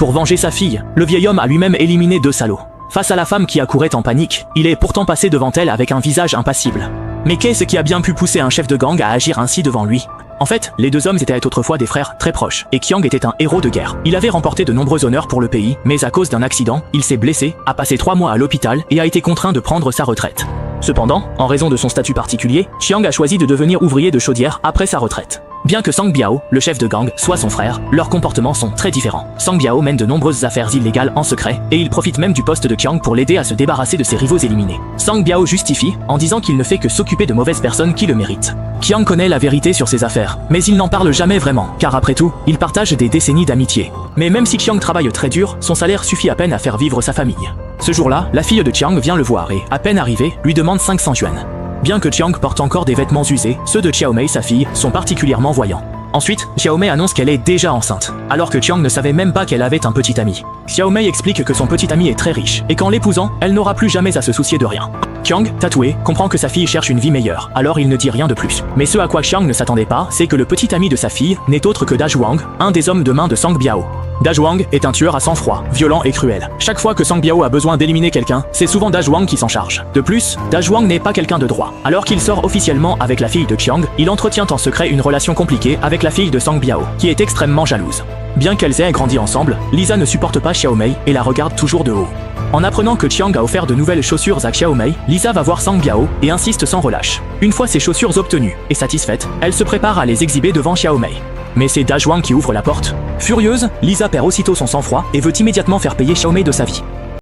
Pour venger sa fille, le vieil homme a lui-même éliminé 2 salauds. Face à la femme qui accourait en panique, il est pourtant passé devant elle avec un visage impassible. Mais qu'est-ce qui a bien pu pousser un chef de gang à agir ainsi devant lui? En fait, les 2 hommes étaient autrefois des frères très proches, et Qiang était un héros de guerre. Il avait remporté de nombreux honneurs pour le pays, mais à cause d'un accident, il s'est blessé, a passé 3 mois à l'hôpital et a été contraint de prendre sa retraite. Cependant, en raison de son statut particulier, Qiang a choisi de devenir ouvrier de chaudière après sa retraite. Bien que Sang Biao, le chef de gang, soit son frère, leurs comportements sont très différents. Sang Biao mène de nombreuses affaires illégales en secret, et il profite même du poste de Qiang pour l'aider à se débarrasser de ses rivaux éliminés. Sang Biao justifie, en disant qu'il ne fait que s'occuper de mauvaises personnes qui le méritent. Qiang connaît la vérité sur ses affaires, mais il n'en parle jamais vraiment, car après tout, il partage des décennies d'amitié. Mais même si Qiang travaille très dur, son salaire suffit à peine à faire vivre sa famille. Ce jour-là, la fille de Qiang vient le voir et, à peine arrivée, lui demande 500 yuan. Bien que Qiang porte encore des vêtements usés, ceux de Xiaomei, sa fille, sont particulièrement voyants. Ensuite, Xiaomei annonce qu'elle est déjà enceinte, alors que Qiang ne savait même pas qu'elle avait un petit ami. Xiaomei explique que son petit ami est très riche, et qu'en l'épousant, elle n'aura plus jamais à se soucier de rien. Qiang, tatoué, comprend que sa fille cherche une vie meilleure, alors il ne dit rien de plus. Mais ce à quoi Qiang ne s'attendait pas, c'est que le petit ami de sa fille n'est autre que Da Zhuang, un des hommes de main de Sang Biao. Da Zhuang est un tueur à sang-froid, violent et cruel. Chaque fois que Sang Biao a besoin d'éliminer quelqu'un, c'est souvent Da Zhuang qui s'en charge. De plus, Da Zhuang n'est pas quelqu'un de droit. Alors qu'il sort officiellement avec la fille de Qiang, il entretient en secret une relation compliquée avec la fille de Sang Biao, qui est extrêmement jalouse. Bien qu'elles aient grandi ensemble, Lisa ne supporte pas Xiaomei et la regarde toujours de haut. En apprenant que Qiang a offert de nouvelles chaussures à Xiaomei, Lisa va voir Sang Biao et insiste sans relâche. Une fois ses chaussures obtenues et satisfaite, elle se prépare à les exhiber devant Xiaomei. Mais c'est Da Zhuang qui ouvre la porte. Furieuse, Lisa perd aussitôt son sang-froid et veut immédiatement faire payer Xiaomei de sa vie.